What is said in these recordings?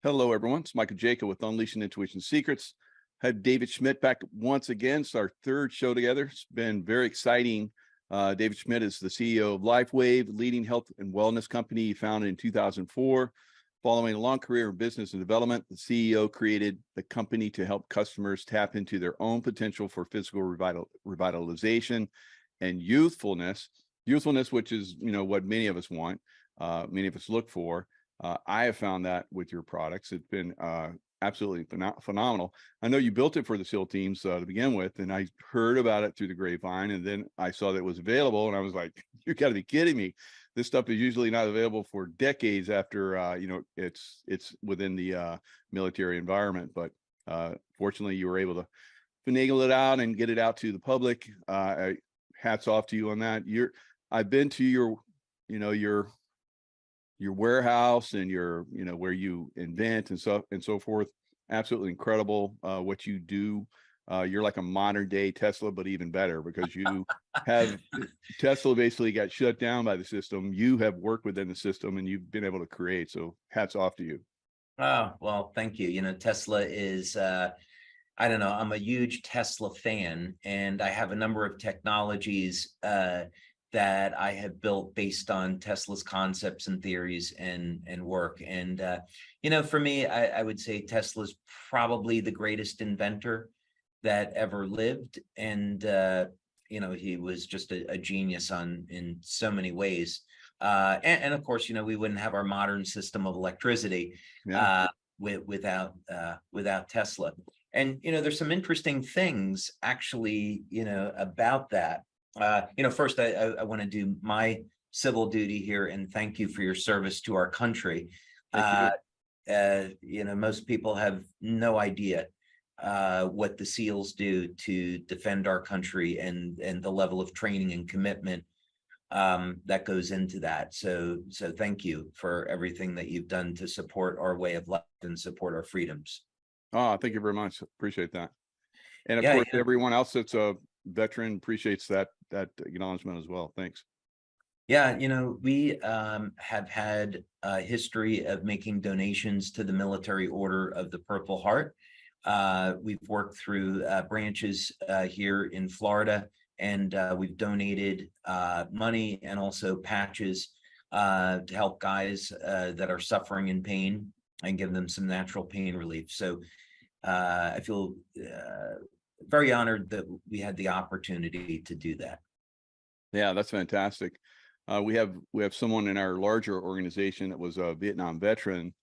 Hello, everyone. It's Michael Jacob with Unleashing Intuition Secrets. Had David Schmidt back once again. It's our third show together. It's been very exciting. David Schmidt is the CEO of LifeWave, leading health and wellness company he founded in 2004. Following a long career in business and development, the CEO created the company to help customers tap into their own potential for physical revitalization and youthfulness. Youthfulness, which is what many of us want, many of us look for. I have found that with your products. It's been absolutely phenomenal. I know you built it for the SEAL teams to begin with, and I heard about it through the grapevine, and then I saw that it was available, and I was like, you got to be kidding me. This stuff is usually not available for decades after, it's within the military environment. But fortunately, you were able to finagle it out and get it out to the public. Hats off to you on that. I've been to your warehouse and your where you invent and so forth. Absolutely incredible what you do. You're like a modern day Tesla, but even better, because you have Tesla basically got shut down by the system. You have worked within the system and you've been able to create. So hats off to you. Oh, well, thank you. Tesla is, I don't know, I'm a huge Tesla fan, and I have a number of technologies that I have built based on Tesla's concepts and theories and work. And, for me, I would say Tesla's probably the greatest inventor that ever lived. And, he was just a genius in so many ways. And of course, we wouldn't have our modern system of electricity without Tesla. And, there's some interesting things actually, about that. First, I want to do my civil duty here and thank you for your service to our country. Most people have no idea what the SEALs do to defend our country and the level of training and commitment that goes into that. So thank you for everything that you've done to support our way of life and support our freedoms. Oh, thank you very much. Appreciate that. And of course, everyone else that's a veteran appreciates that acknowledgement as well. Thanks. Yeah, we have had a history of making donations to the Military Order of the Purple Heart. We've worked through branches here in Florida, and we've donated money and also patches to help guys that are suffering in pain and give them some natural pain relief. So I feel very honored that we had the opportunity to do that. Yeah, that's fantastic. We have someone in our larger organization that was a Vietnam veteran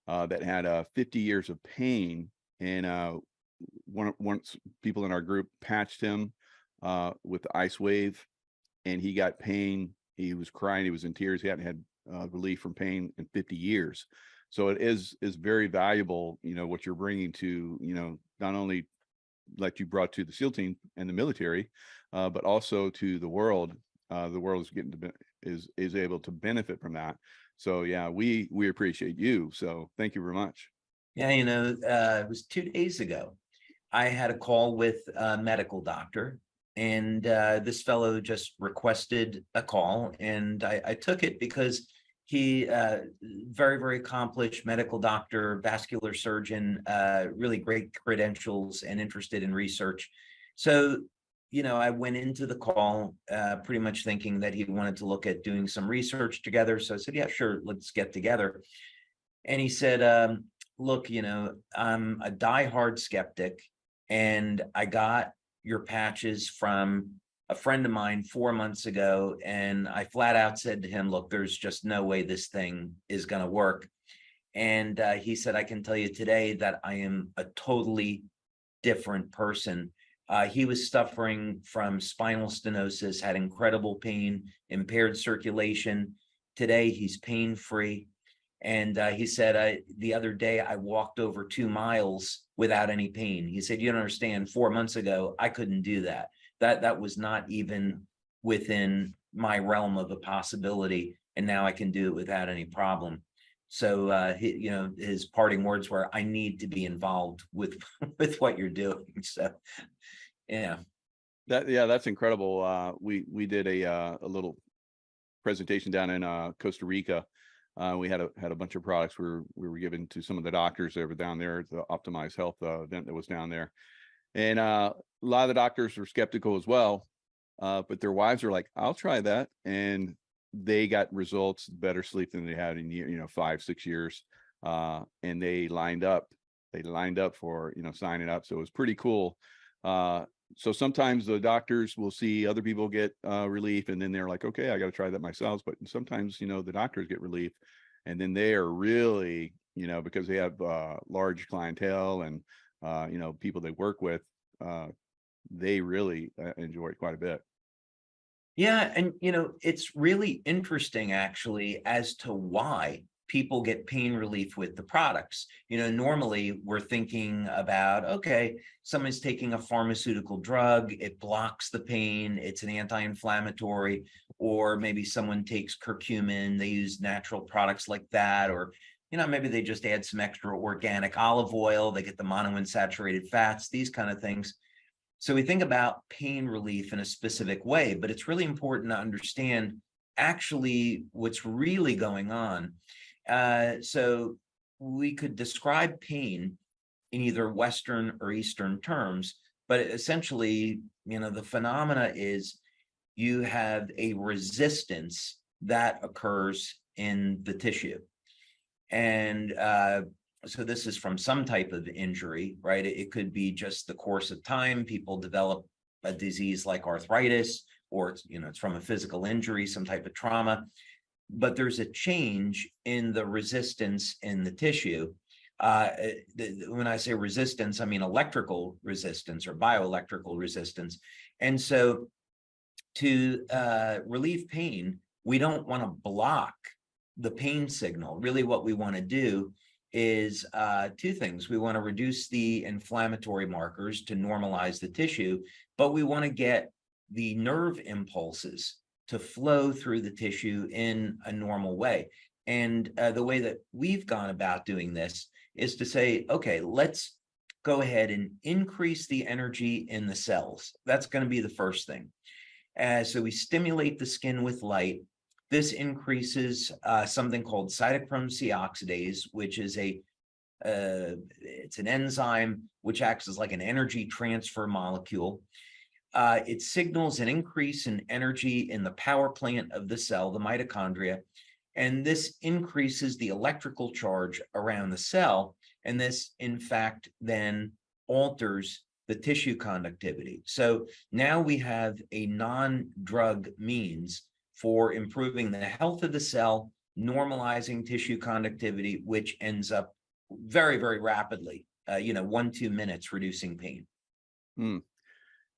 that had 50 years of pain, and once people in our group patched him with the ice wave, and he got pain. He was crying. He was in tears. He hadn't had relief from pain in 50 years. So it is very valuable, what you're bringing to, not only like you brought to the SEAL team and the military, but also to the world. The world is able to benefit from that. So yeah, we appreciate you. So thank you very much. Yeah, it was 2 days ago. I had a call with a medical doctor, and this fellow just requested a call, and I took it because he, very, very accomplished medical doctor, vascular surgeon, really great credentials and interested in research. So, I went into the call pretty much thinking that he wanted to look at doing some research together. So I said, yeah, sure, let's get together. And he said, look, I'm a diehard skeptic, and I got your patches from a friend of mine 4 months ago, and I flat out said to him, look, there's just no way this thing is going to work. And he said, I can tell you today that I am a totally different person. He was suffering from spinal stenosis, had incredible pain, impaired circulation. Today, he's pain-free. And he said, the other day, I walked over 2 miles without any pain. He said, you don't understand, 4 months ago, I couldn't do that. That was not even within my realm of a possibility. And now I can do it without any problem. So, his parting words were, I need to be involved with what you're doing. So, yeah. That's incredible. We did a little presentation down in Costa Rica We had a bunch of products we were giving to some of the doctors that were down there at the Optimize Health event that was down there. And a lot of the doctors were skeptical as well. But their wives are like, I'll try that. And they got results, better sleep than they had in 5-6 years. And they lined up for, signing up. So it was pretty cool. So sometimes the doctors will see other people get relief, and then they're like, okay, I got to try that myself. But sometimes, the doctors get relief, and then they are really, because they have large clientele and, people they work with, they really enjoy it quite a bit. Yeah, and it's really interesting actually as to why people get pain relief with the products. Normally we're thinking about, okay, someone's taking a pharmaceutical drug, it blocks the pain, it's an anti-inflammatory, or maybe someone takes curcumin, they use natural products like that, or maybe they just add some extra organic olive oil, they get the monounsaturated fats, these kind of things. So we think about pain relief in a specific way, but it's really important to understand actually what's really going on. So we could describe pain in either Western or Eastern terms, but essentially, the phenomena is you have a resistance that occurs in the tissue. And so this is from some type of injury, right? It could be just the course of time. People develop a disease like arthritis, or it's from a physical injury, some type of trauma. But there's a change in the resistance in the tissue. When I say resistance, I mean electrical resistance or bioelectrical resistance. And so to relieve pain, we don't want to block the pain signal. Really what we want to do is two things. We want to reduce the inflammatory markers to normalize the tissue, but we want to get the nerve impulses to flow through the tissue in a normal way. And the way that we've gone about doing this is to say, okay, let's go ahead and increase the energy in the cells. That's going to be the first thing. So we stimulate the skin with light. This increases something called cytochrome C oxidase, which is it's an enzyme which acts as like an energy transfer molecule. It signals an increase in energy in the power plant of the cell, the mitochondria, and this increases the electrical charge around the cell. And this, in fact, then alters the tissue conductivity. So now we have a non-drug means for improving the health of the cell, normalizing tissue conductivity, which ends up very, very rapidly, 1-2 minutes reducing pain.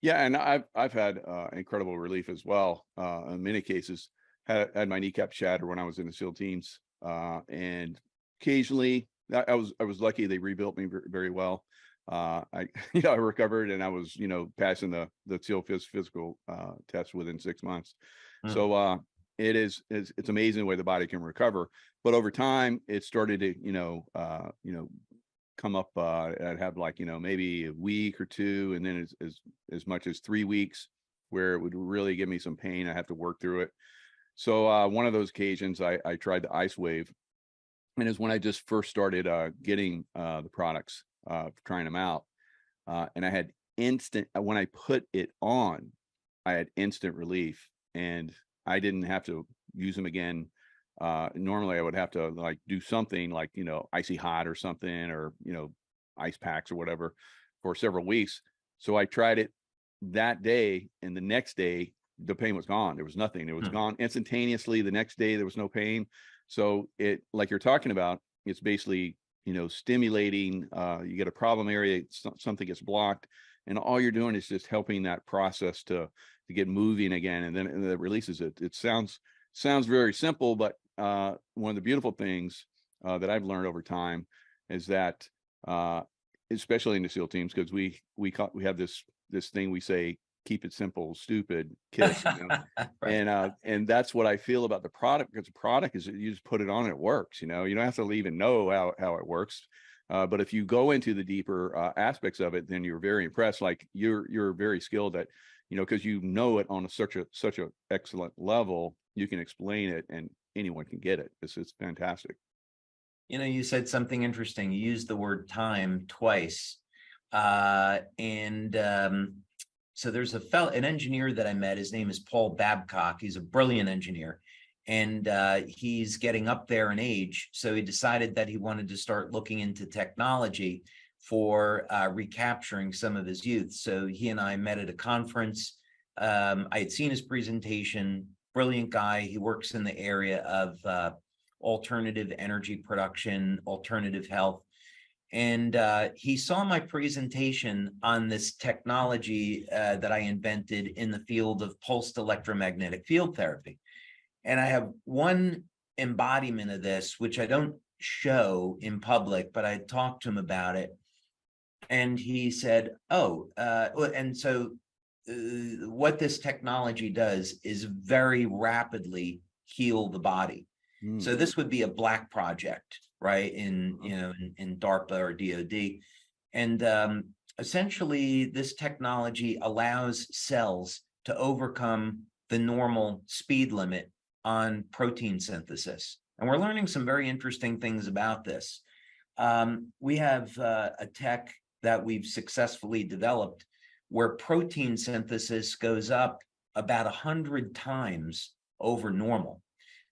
Yeah, and I've had incredible relief as well. In many cases, had my kneecap shatter when I was in the SEAL teams, and occasionally I was lucky they rebuilt me very well. I recovered, and I was passing the SEAL physical test within 6 months. So it's amazing the way the body can recover. But over time, it started to come up. I'd have maybe a week or two, and then as much as 3 weeks where it would really give me some pain. I have to work through it. So one of those occasions, I tried the Ice Wave, and it's when I just first started getting the products, trying them out, and I had when I put it on, I had instant relief, and I didn't have to use them again. Normally I would have to do something like, icy hot or something, or, ice packs or whatever for several weeks. So I tried it that day, and the next day the pain was gone. There was nothing. It was gone instantaneously. The next day there was no pain. So it, like you're talking about, it's basically, stimulating, you get a problem area, something gets blocked, and all you're doing is just helping that process to get moving again, and then it releases it. It sounds very simple, but one of the beautiful things that I've learned over time is that, especially in the SEAL teams, because we have this thing we say, keep it simple, stupid, KISS, Right. And that's what I feel about the product, because the product is, you just put it on and it works. You don't have to even know how it works. But if you go into the deeper aspects of it, then you're very impressed. Like you're very skilled at, because it on such a excellent level, you can explain it, and anyone can get it. This is fantastic. You know, you said something interesting. You used the word time twice. So there's an engineer that I met. His name is Paul Babcock. He's a brilliant engineer. And he's getting up there in age. So he decided that he wanted to start looking into technology for recapturing some of his youth. So he and I met at a conference. I had seen his presentation. Brilliant guy. He works in the area of alternative energy production, alternative health. And he saw my presentation on this technology that I invented in the field of pulsed electromagnetic field therapy. And I have one embodiment of this, which I don't show in public, but I talked to him about it. And he said, oh, and so what this technology does is very rapidly heal the body. So this would be a black project, right? In DARPA or DOD. And essentially this technology allows cells to overcome the normal speed limit on protein synthesis. And we're learning some very interesting things about this. We have a tech that we've successfully developed where protein synthesis goes up about 100 times over normal.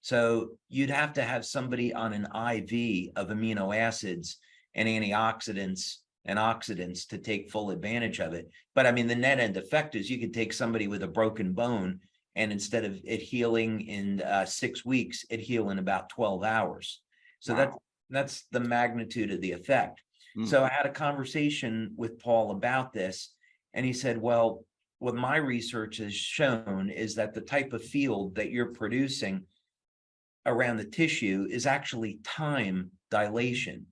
So you'd have to have somebody on an IV of amino acids and antioxidants and oxidants to take full advantage of it. But I mean, the net end effect is you could take somebody with a broken bone, and instead of it healing in 6 weeks, it heal in about 12 hours. So wow. That's the magnitude of the effect. So I had a conversation with Paul about this, and he said, well, what my research has shown is that the type of field that you're producing around the tissue is actually time dilation.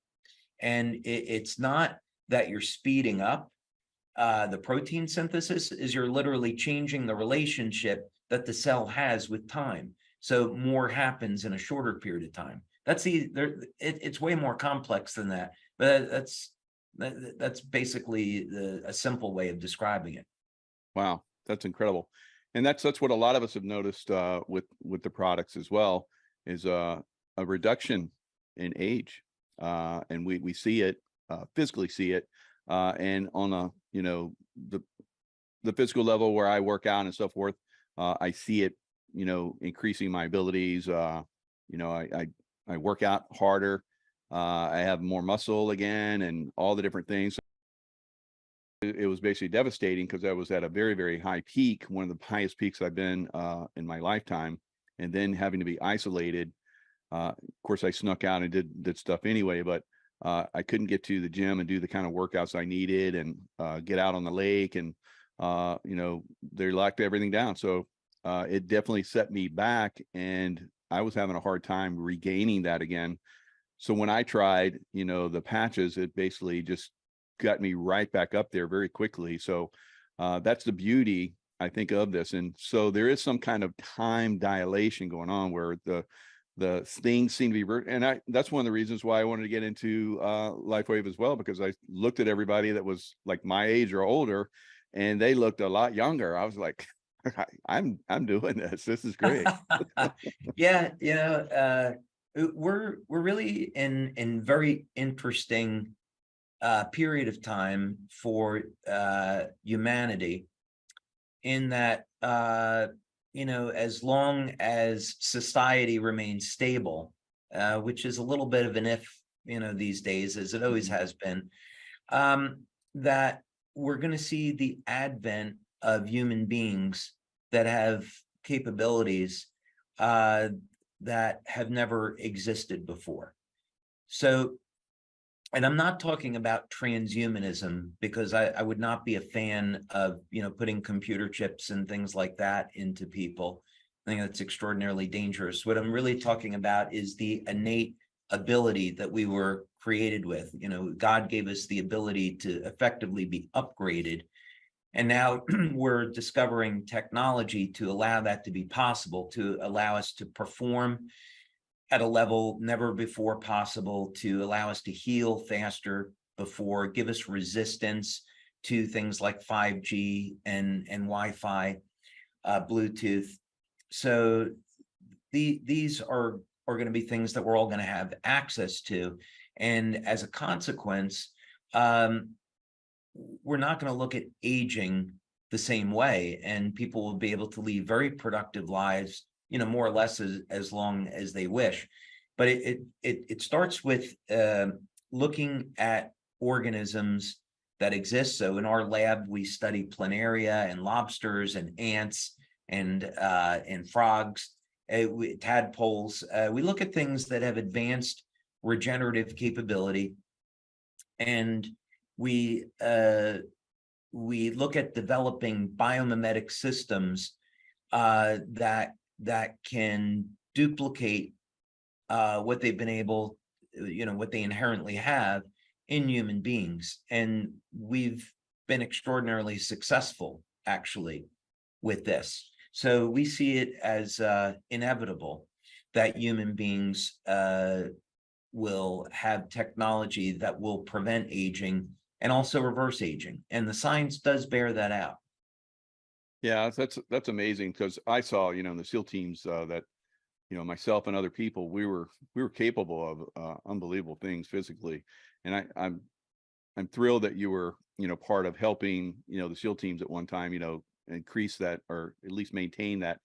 And it's not that you're speeding up the protein synthesis, is you're literally changing the relationship that the cell has with time. So more happens in a shorter period of time. It's way more complex than that, but that's basically a simple way of describing it. Wow, that's incredible. And that's what a lot of us have noticed with the products as well, is a reduction in age. And we see it, physically see it, and on a, the physical level where I work out and so forth, I see it, increasing my abilities. I work out harder. I have more muscle again and all the different things. It was basically devastating because I was at a very, very high peak, one of the highest peaks I've been in my lifetime, and then having to be isolated. Of course, I snuck out and did stuff anyway, but I couldn't get to the gym and do the kind of workouts I needed and get out on the lake, and they locked everything down. So it definitely set me back, and I was having a hard time regaining that again. So when I tried, the patches, it basically just got me right back up there very quickly. So that's the beauty, I think, of this. And so there is some kind of time dilation going on where the things seem to be, and that's one of the reasons why I wanted to get into LifeWave as well, because I looked at everybody that was like my age or older, and they looked a lot younger. I was like, I'm doing this. This is great. Yeah, we're really in very interesting period of time for humanity, in that as long as society remains stable, which is a little bit of an if, these days, as it always has been, that we're going to see the advent of human beings that have capabilities that have never existed before. So, and I'm not talking about transhumanism, because I would not be a fan of, putting computer chips and things like that into people. I think that's extraordinarily dangerous. What I'm really talking about is the innate ability that we were created with. God gave us the ability to effectively be upgraded. And now we're discovering technology to allow that to be possible, to allow us to perform at a level never before possible, to allow us to heal faster before, give us resistance to things like 5G and Wi-Fi, Bluetooth. So, these are going to be things that we're all going to have access to. And as a consequence, um, we're not going to look at aging the same way, and people will be able to lead very productive lives, more or less as long as they wish. But it starts with looking at organisms that exist. So in our lab, we study planaria and lobsters and ants and frogs, tadpoles. We look at things that have advanced regenerative capability, and we look at developing biomimetic systems that can duplicate what they've been able, what they inherently have in human beings. And we've been extraordinarily successful, actually, with this. So we see it as inevitable that human beings will have technology that will prevent aging and also reverse aging. And the science does bear that out. Yeah, that's amazing, because I saw, in the SEAL teams that, myself and other people, we were capable of unbelievable things physically. And I'm thrilled that you were, part of helping, the SEAL teams at one time, increase that, or at least maintain that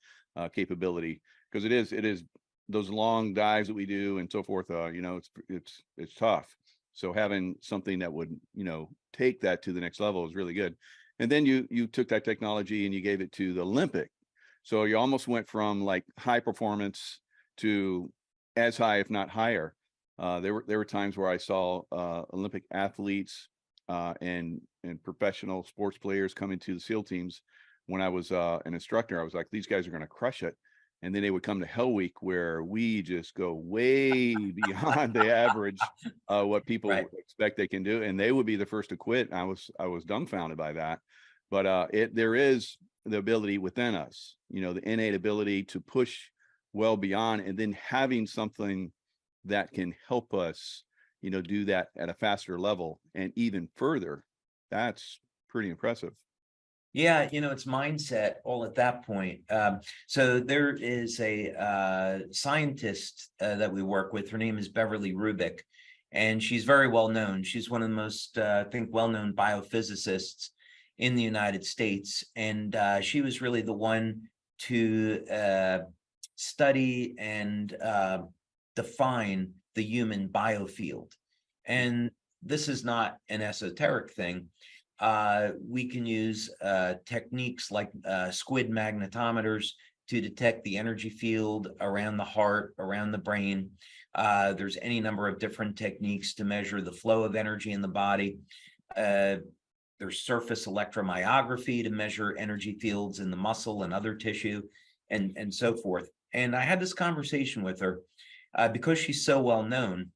capability, because it is those long dives that we do and so forth. It's tough. So having something that would, take that to the next level is really good. And then you took that technology and you gave it to the Olympic. So you almost went from like high performance to as high, if not higher. There were times where I saw Olympic athletes and professional sports players coming to the SEAL teams. When I was an instructor, I was like, these guys are going to crush it. And then they would come to Hell Week, where we just go way beyond the average what people Right. expect they can do, and they would be the first to quit. I was dumbfounded by that. But there is the ability within us, the innate ability to push well beyond, and then having something that can help us, do that at a faster level and even further. That's pretty impressive. Yeah, it's mindset all at that point. So there is a scientist that we work with. Her name is Beverly Rubik, and she's very well known. She's one of the most, I think, well-known biophysicists in the United States. And she was really the one to study and define the human biofield. And this is not an esoteric thing. We can use techniques like squid magnetometers to detect the energy field around the heart, around the brain. There's any number of different techniques to measure the flow of energy in the body. There's surface electromyography to measure energy fields in the muscle and other tissue, and so forth. And I had this conversation with her because she's so well known.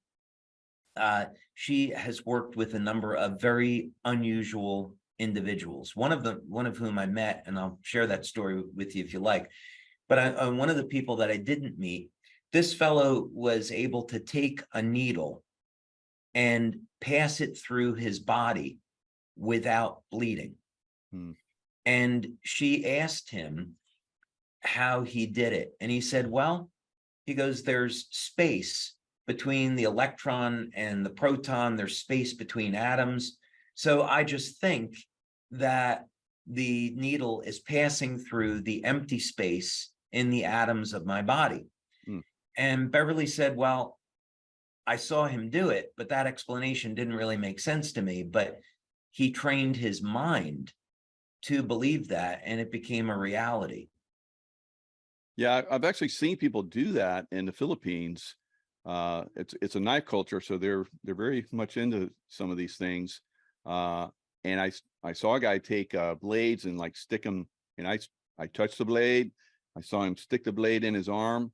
She has worked with a number of very unusual individuals. One of whom I met, and I'll share that story with you if you like. But one of the people that I didn't meet, this fellow was able to take a needle and pass it through his body without bleeding. Hmm. And she asked him how he did it. And he said, well, he goes, there's space between the electron and the proton, there's space between atoms. So I just think that the needle is passing through the empty space in the atoms of my body. Hmm. And Beverly said, well, I saw him do it, but that explanation didn't really make sense to me. But he trained his mind to believe that, and it became a reality. Yeah, I've actually seen people do that in the Philippines. It's a knife culture, so they're very much into some of these things. And I saw a guy take blades and like stick them, and I touched the blade. I saw him stick the blade in his arm,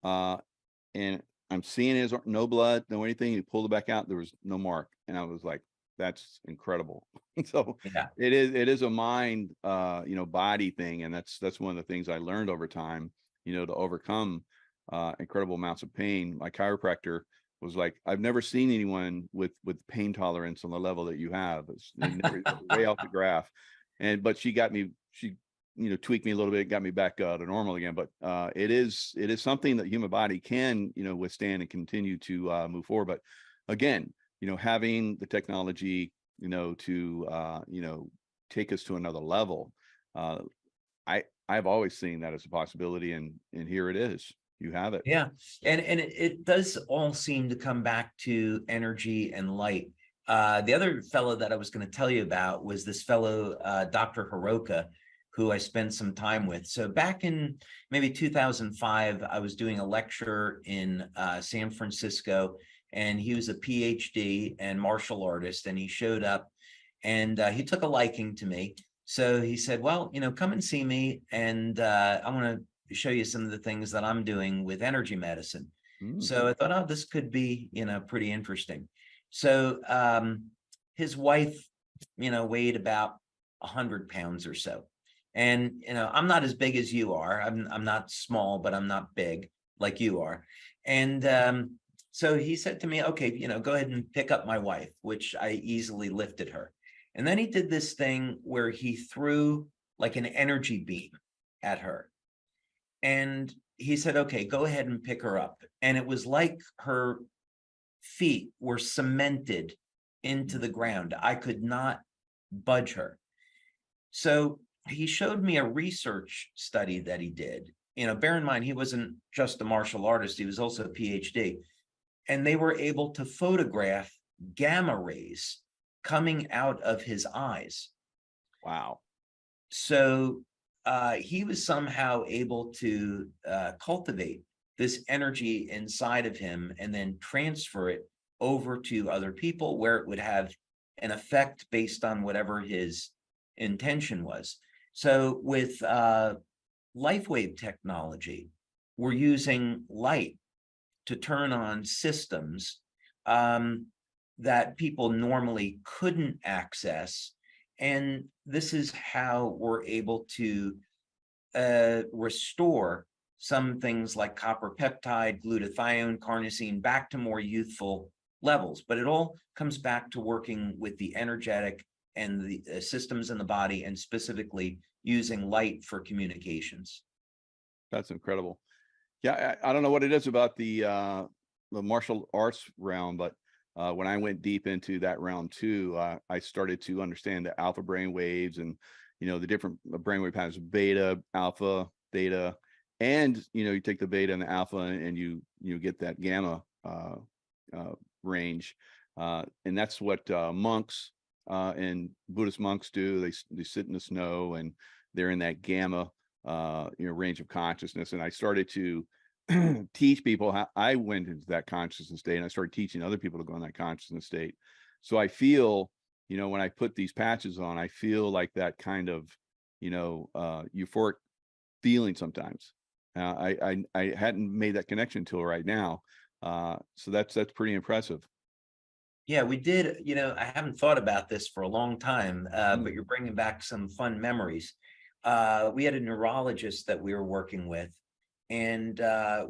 and I'm seeing his no blood, no anything. He pulled it back out. There was no mark, and I was like, that's incredible. So Yeah. it is a mind, body thing, and that's one of the things I learned over time, to overcome incredible amounts of pain. My chiropractor was like, I've never seen anyone with pain tolerance on the level that you have. It's way off the graph. But she tweaked me a little bit, got me back to normal again. But it is something that the human body can, withstand and continue to move forward. But again, having the technology, to take us to another level. I've always seen that as a possibility, and here it is. You have it. Yeah, and it does all seem to come back to energy and light. The other fellow that I was going to tell you about was this fellow, Dr. Hiroka, who I spent some time with. So back in maybe 2005, I was doing a lecture in San Francisco, and he was a PhD and martial artist, and he showed up, and he took a liking to me. So he said, well, come and see me, and I want to show you some of the things that I'm doing with energy medicine. So I thought, oh, this could be, pretty interesting. So his wife, weighed about 100 pounds or so. And, I'm not as big as you are. I'm not small, but I'm not big like you are. And so he said to me, okay, go ahead and pick up my wife, which I easily lifted her. And then he did this thing where he threw like an energy beam at her. And he said, okay, go ahead and pick her up. And it was like her feet were cemented into the ground. I could not budge her. So he showed me a research study that he did. Bear in mind, he wasn't just a martial artist, he was also a PhD. And they were able to photograph gamma rays coming out of his eyes. Wow. So he was somehow able to cultivate this energy inside of him and then transfer it over to other people where it would have an effect based on whatever his intention was. So with LifeWave technology, we're using light to turn on systems that people normally couldn't access. And this is how we're able to restore some things like copper peptide, glutathione, carnosine back to more youthful levels. But it all comes back to working with the energetic and the systems in the body, and specifically using light for communications. That's incredible. Yeah, I don't know what it is about the martial arts realm, but when I went deep into that realm too, I started to understand the alpha brain waves and the different brainwave patterns: beta, alpha, theta, and you take the beta and the alpha and you get that gamma range, and that's what monks and Buddhist monks do. They sit in the snow and they're in that gamma range of consciousness. And I started to teach people how I went into that consciousness state, and I started teaching other people to go in that consciousness state. So I feel, when I put these patches on, I feel like that kind of, euphoric feeling sometimes. I hadn't made that connection until right now. So that's pretty impressive. Yeah, we did. I haven't thought about this for a long time, but you're bringing back some fun memories. We had a neurologist that we were working with, and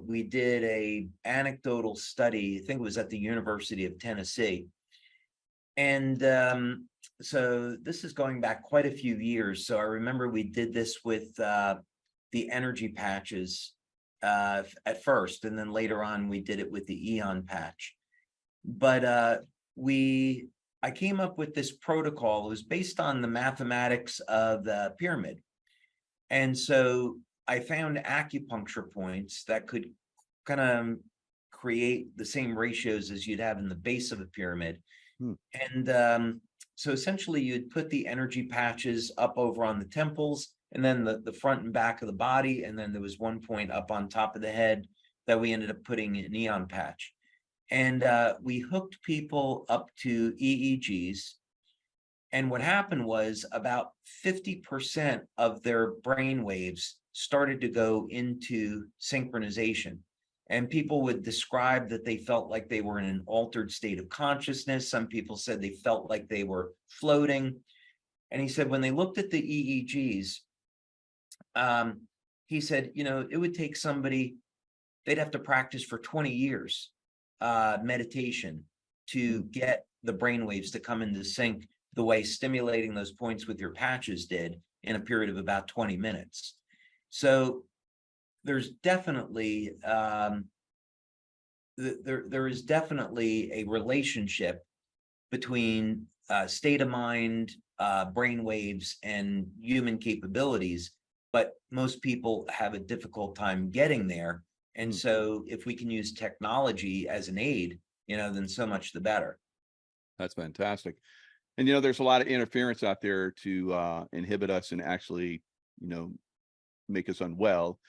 we did a anecdotal study. I think it was at the University of Tennessee. And so this is going back quite a few years. So I remember we did this with the energy patches at first, and then later on we did it with the Eon patch. But I came up with this protocol. It was based on the mathematics of the pyramid. And so I found acupuncture points that could kind of create the same ratios as you'd have in the base of a pyramid. And so essentially you'd put the energy patches up over on the temples, and then the front and back of the body. And then there was one point up on top of the head that we ended up putting an Eon patch. And we hooked people up to EEGs. And what happened was about 50% of their brain waves started to go into synchronization. And people would describe that they felt like they were in an altered state of consciousness. Some people said they felt like they were floating. And he said, when they looked at the EEGs, he said, it would take somebody, they'd have to practice for 20 years, meditation, to get the brain waves to come into sync the way stimulating those points with your patches did in a period of about 20 minutes. So there's definitely there is definitely a relationship between state of mind, brain waves, and human capabilities, but most people have a difficult time getting there. And so if we can use technology as an aid, then so much the better. That's fantastic. And there's a lot of interference out there to inhibit us and actually, make us unwell.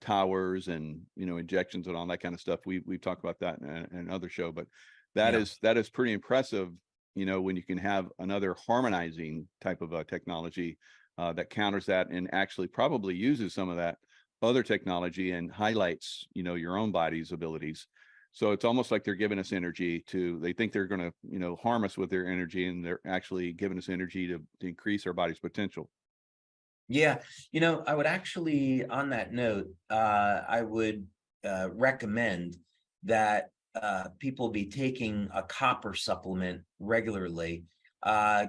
Towers and injections and all that kind of stuff. We've talked about that in another show, but that is pretty impressive. When you can have another harmonizing type of technology that counters that and actually probably uses some of that other technology and highlights your own body's abilities. So it's almost like they're giving us energy they think they're going to harm us with their energy, and they're actually giving us energy to increase our body's potential. Yeah, I would actually, on that note, I would recommend that people be taking a copper supplement regularly.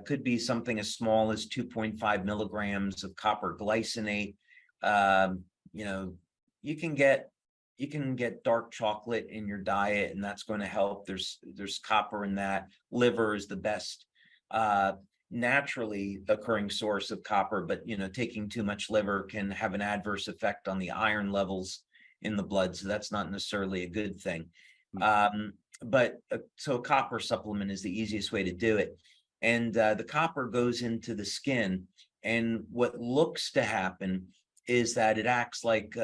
Could be something as small as 2.5 milligrams of copper glycinate. You can get dark chocolate in your diet, and that's going to help. There's copper in that. Liver is the best naturally occurring source of copper, but taking too much liver can have an adverse effect on the iron levels in the blood, so that's not necessarily a good thing. So a copper supplement is the easiest way to do it, and the copper goes into the skin, and what looks to happen is that it acts like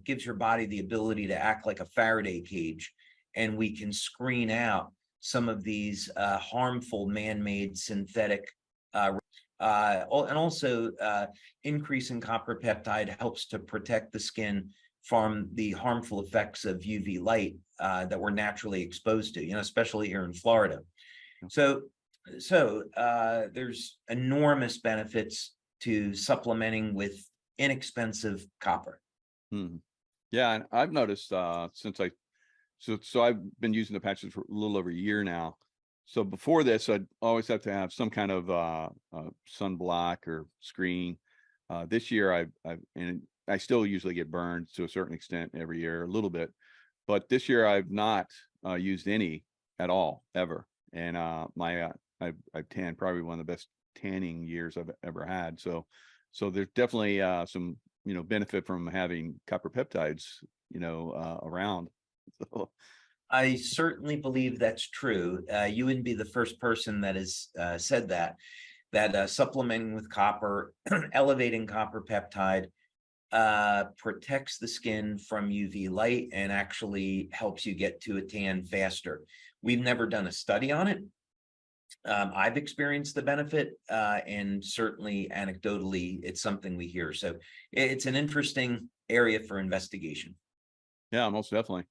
gives your body the ability to act like a Faraday cage, and we can screen out some of these harmful man-made synthetic and also increasing copper peptide helps to protect the skin from the harmful effects of UV light that we're naturally exposed to, especially here in Florida. So there's enormous benefits to supplementing with inexpensive copper. Yeah, and I've noticed so I've been using the patches for a little over a year now. So before this, I'd always have to have some kind of sunblock or screen. This year, and I still usually get burned to a certain extent every year, a little bit, but this year I've not used any at all ever. And I've tanned probably one of the best tanning years I've ever had. So there's definitely some benefit from having copper peptides around. So, I certainly believe that's true. You wouldn't be the first person that has said that supplementing with copper, elevating copper peptide, protects the skin from UV light and actually helps you get to a tan faster. We've never done a study on it. I've experienced the benefit, and certainly anecdotally, it's something we hear. So it's an interesting area for investigation. Yeah, most definitely.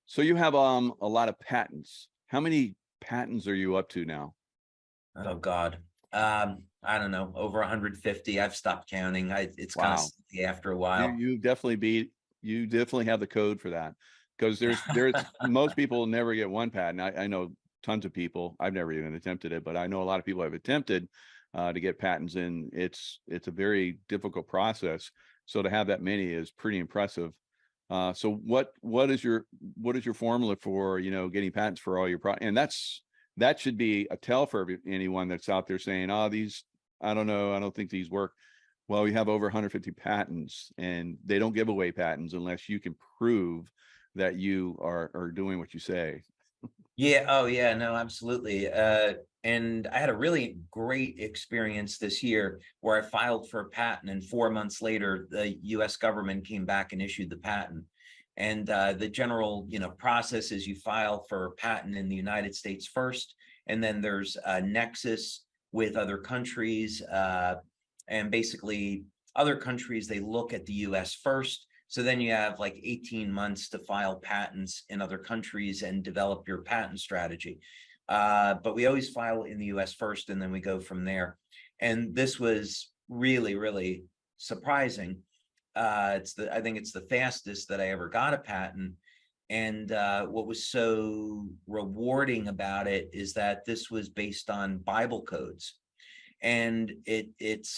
So you have a lot of patents. How many patents are you up to now? Oh God. I don't know, over 150. I've stopped counting. It's kind of Wow. silly after a while. You definitely have the code for that, because there's most people never get one patent. I know tons of people. I've never even attempted it, but I know a lot of people have attempted to get patents, and it's a very difficult process. So to have that many is pretty impressive. So what is your formula for getting patents for all your products? And that should be a tell for anyone that's out there saying, oh, these, I don't know, I don't think these work. Well, we have over 150 patents, and they don't give away patents unless you can prove that you are doing what you say. Yeah. Oh, yeah. No, absolutely. And I had a really great experience this year where I filed for a patent, and 4 months later, the U.S. government came back and issued the patent. And the general, process is you file for a patent in the United States first, and then there's a nexus with other countries, and basically other countries, they look at the U.S. first. So then you have like 18 months to file patents in other countries and develop your patent strategy. But we always file in the US first, and then we go from there. And this was really, really surprising. I think it's the fastest that I ever got a patent. And what was so rewarding about it is that this was based on Bible codes. And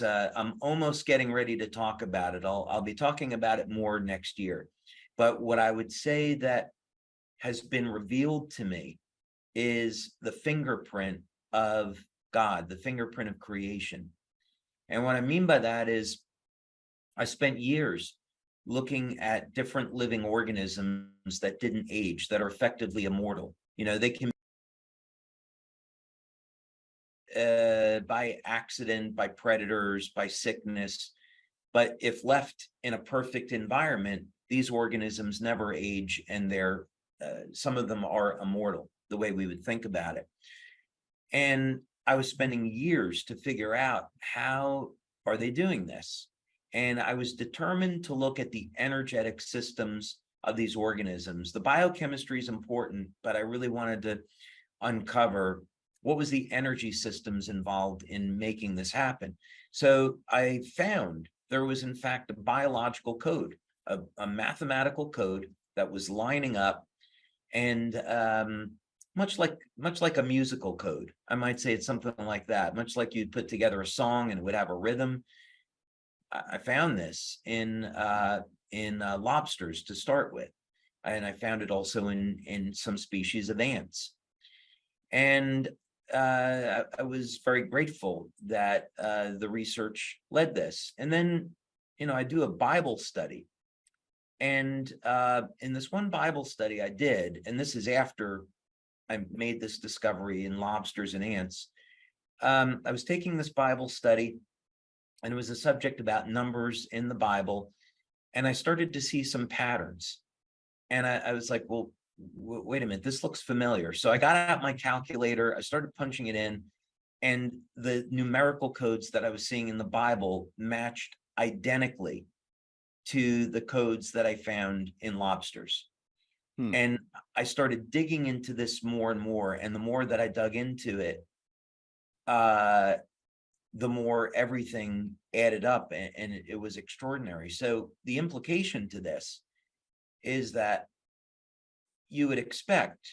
I'm almost getting ready to talk about it. I'll be talking about it more next year. But what I would say that has been revealed to me is the fingerprint of God, the fingerprint of creation. And what I mean by that is I spent years looking at different living organisms that didn't age, that are effectively immortal. They can by accident, by predators, by sickness, but if left in a perfect environment, these organisms never age, and some of them are immortal, the way we would think about it. And I was spending years to figure out, how are they doing this? And I was determined to look at the energetic systems of these organisms. The biochemistry is important, but I really wanted to uncover what was the energy systems involved in making this happen. So I found there was, in fact, a biological code, a mathematical code that was lining up, and much like a musical code. I might say it's something like that, much like you'd put together a song and it would have a rhythm. I found this in lobsters to start with, and I found it also in some species of ants. And I was very grateful that the research led this. And then, I do a Bible study. And in this one Bible study I did, and this is after I made this discovery in lobsters and ants, I was taking this Bible study, and it was a subject about numbers in the Bible. And I started to see some patterns. And I was like, well, wait a minute, this looks familiar. So I got out my calculator, I started punching it in, and the numerical codes that I was seeing in the Bible matched identically to the codes that I found in lobsters. And I started digging into this more and more. And the more that I dug into it, the more everything added up, and it was extraordinary. So the implication to this is that you would expect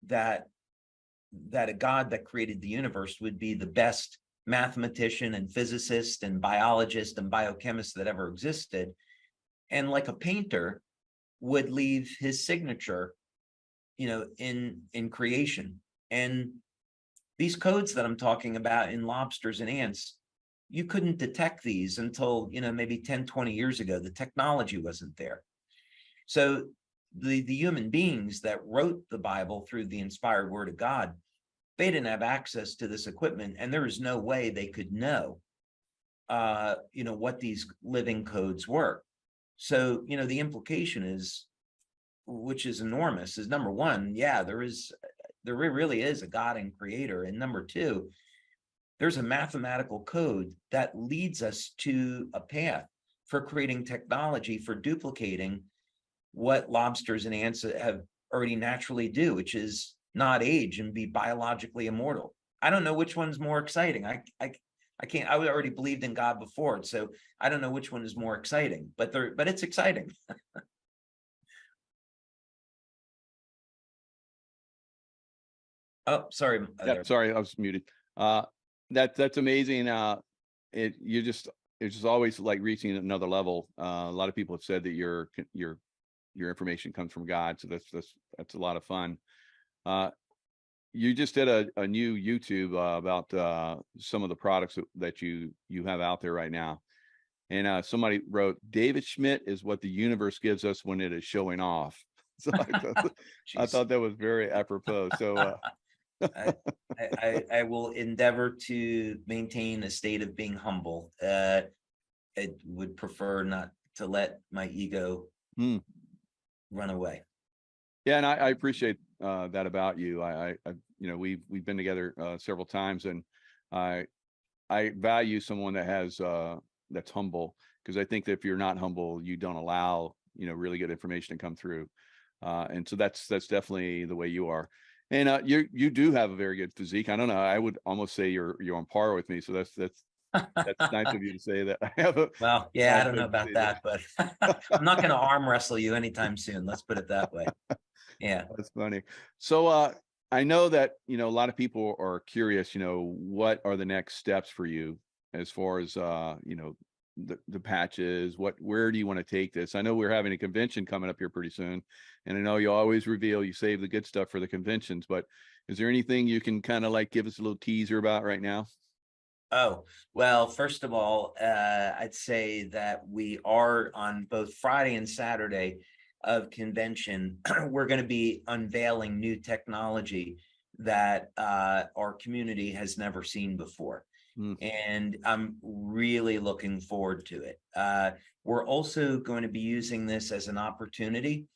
that a God that created the universe would be the best mathematician and physicist and biologist and biochemist that ever existed. And like a painter would leave his signature, in creation. And these codes that I'm talking about in lobsters and ants, you couldn't detect these until, maybe 10, 20 years ago. The technology wasn't there. So the human beings that wrote the Bible through the inspired word of God, they didn't have access to this equipment, and there was no way they could know, what these living codes were. So, the implication is, which is enormous, is number one, yeah, there really is a God and creator. And number two, there's a mathematical code that leads us to a path for creating technology, for duplicating what lobsters and ants have already naturally do, which is not age and be biologically immortal. I don't know which one's more exciting. I can't. I already believed in God before, so I don't know which one is more exciting. But it's exciting. Oh, sorry. Yeah, sorry, I was muted. That's amazing. It's just always like reaching another level. A lot of people have said that your information comes from God, so that's a lot of fun. You just did a new YouTube about some of the products that you have out there right now. And somebody wrote, David Schmidt is what the universe gives us when it is showing off. So I thought that was very apropos. So I will endeavor to maintain a state of being humble. I would prefer not to let my ego run away. Yeah, and I appreciate that about you. We've been together several times, and I value someone that has that's humble, because I think that if you're not humble, you don't allow really good information to come through. And so that's definitely the way you are. And you do have a very good physique. I don't know. I would almost say you're on par with me. So that's nice of you to say that. Well, yeah, I don't know about that, but I'm not going to arm wrestle you anytime soon. Let's put it that way. Yeah. That's funny. So I know that, a lot of people are curious, what are the next steps for you as far as, the patches, where do you want to take this? I know we're having a convention coming up here pretty soon, and I know you always reveal you save the good stuff for the conventions, but is there anything you can kind of like give us a little teaser about right now? Oh, well, first of all, I'd say that we are on both Friday and Saturday of convention. We're going to be unveiling new technology that our community has never seen before. Mm, And I'm really looking forward to it. We're also going to be using this as an opportunity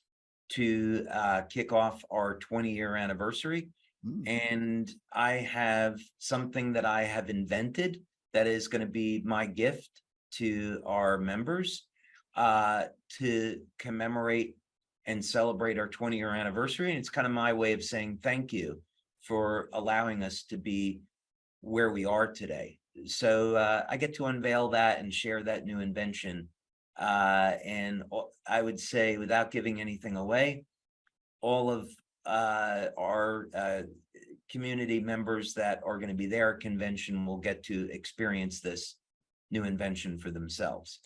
to kick off our 20-year anniversary. mm. And I have something that I have invented that is going to be my gift to our members to commemorate and celebrate our 20-year anniversary. And it's kind of my way of saying thank you for allowing us to be where we are today. So I get to unveil that and share that new invention. I would say, without giving anything away, all of our community members that are going to be there at convention will get to experience this new invention for themselves.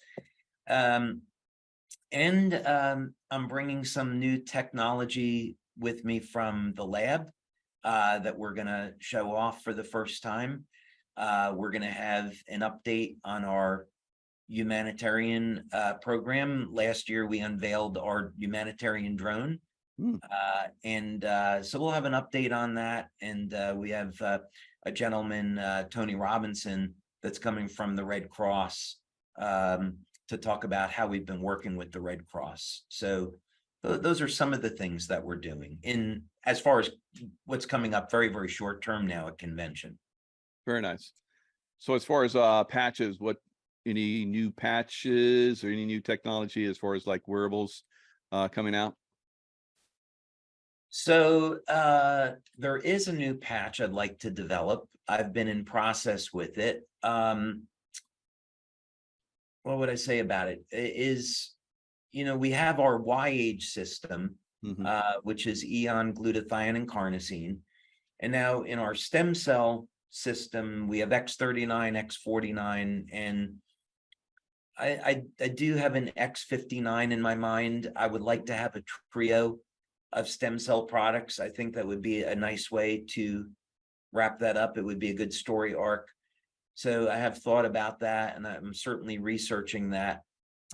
I'm bringing some new technology with me from the lab that we're going to show off for the first time. We're going to have an update on our humanitarian program. Last year, we unveiled our humanitarian drone. Mm. So we'll have an update on that. And we have a gentleman, Tony Robinson, that's coming from the Red Cross to talk about how we've been working with the Red Cross. So those are some of the things that we're doing in as far as what's coming up very, very short term now at convention. Very nice. So as far as patches, any new patches or any new technology as far as like wearables coming out? So there is a new patch I'd like to develop. I've been in process with it. What would I say about it? We have our Y-age system, Mhm. which is eon, glutathione, and carnosine. And now in our stem cell system, we have X39, X49, and I do have an X59 in my mind. I would like to have a trio of stem cell products. I think that would be a nice way to wrap that up. It would be a good story arc. So I have thought about that, and I'm certainly researching that.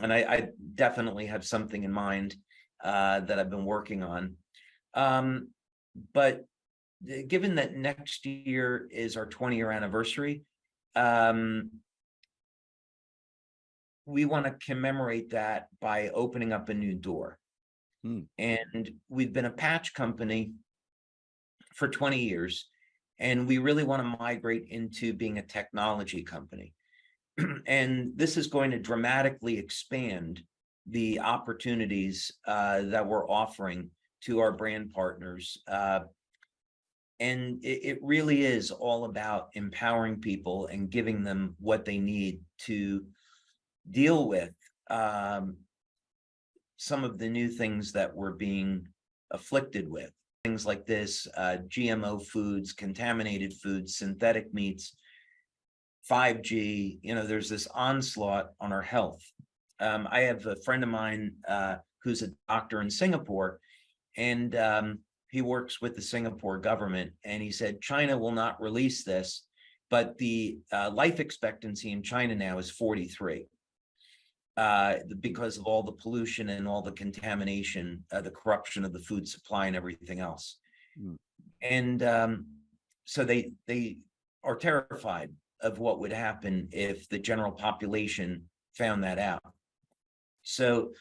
And I definitely have something in mind that I've been working on. But given that next year is our 20-year anniversary, we want to commemorate that by opening up a new door. Mm. And we've been a patch company for 20 years, and we really want to migrate into being a technology company. And this is going to dramatically expand the opportunities that we're offering to our brand partners. And it really is all about empowering people and giving them what they need to deal with some of the new things that we're being afflicted with. Things like this, GMO foods, contaminated foods, synthetic meats, 5G, there's this onslaught on our health. I have a friend of mine who's a doctor in Singapore, and he works with the Singapore government, and he said China will not release this, but the life expectancy in China now is 43 because of all the pollution and all the contamination, the corruption of the food supply and everything else. Mm. And so they are terrified of what would happen if the general population found that out. So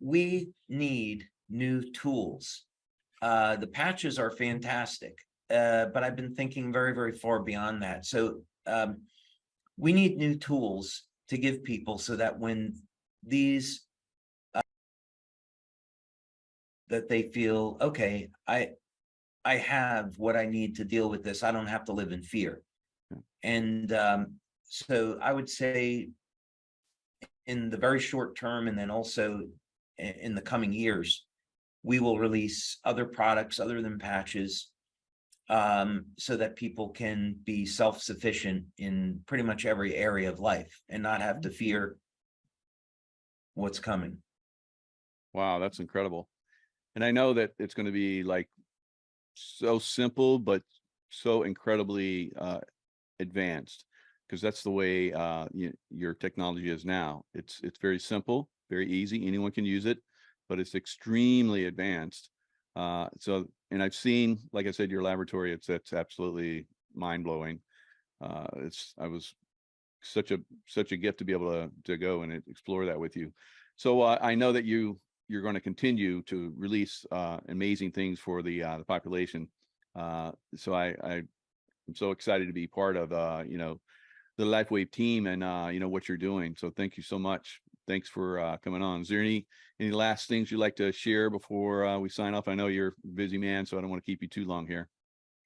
we need new tools. The patches are fantastic, but I've been thinking very, very far beyond that. So we need new tools to give people so that when these that they feel, okay, I have what I need to deal with this. I don't have to live in fear. And so I would say in the very short term, and then also in the coming years, we will release other products other than patches, so that people can be self-sufficient in pretty much every area of life and not have to fear what's coming. Wow, that's incredible. And I know that it's going to be like so simple, but so incredibly advanced, because that's the way your technology is now. It's very simple, very easy. Anyone can use it, but it's extremely advanced. And I've seen, like I said, your laboratory. It's absolutely mind blowing. I was such a gift to be able to go and explore that with you. So I know that you're going to continue to release amazing things for the population. So I'm so excited to be part of the LifeWave team and what you're doing. So thank you so much. Thanks for coming on. Is there any last things you'd like to share before we sign off? I know you're a busy man, so I don't want to keep you too long here.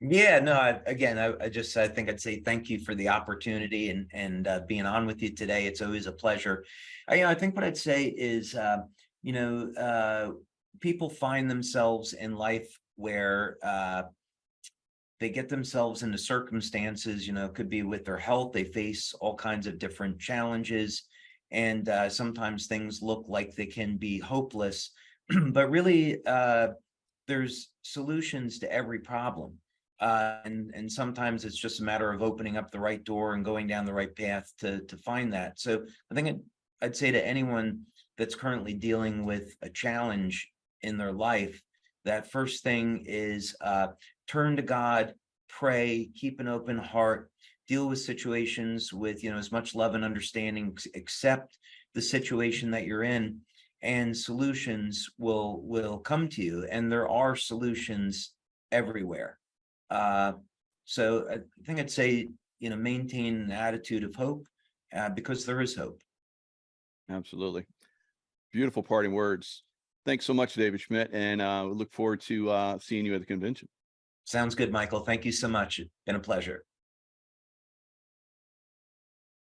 Yeah, no, I think I'd say thank you for the opportunity and being on with you today. It's always a pleasure. I think what I'd say is, people find themselves in life where they get themselves into circumstances, could be with their health. They face all kinds of different challenges, and sometimes things look like they can be hopeless, but really, there's solutions to every problem. And sometimes it's just a matter of opening up the right door and going down the right path to find that. So I think I'd say to anyone that's currently dealing with a challenge in their life, that first thing is turn to God, pray, keep an open heart, deal with situations with as much love and understanding, accept the situation that you're in, and solutions will come to you. And there are solutions everywhere. So I think I'd say, maintain an attitude of hope, because there is hope. Absolutely. Beautiful parting words. Thanks so much, David Schmidt, and we look forward to seeing you at the convention. Sounds good, Michael. Thank you so much. It's been a pleasure.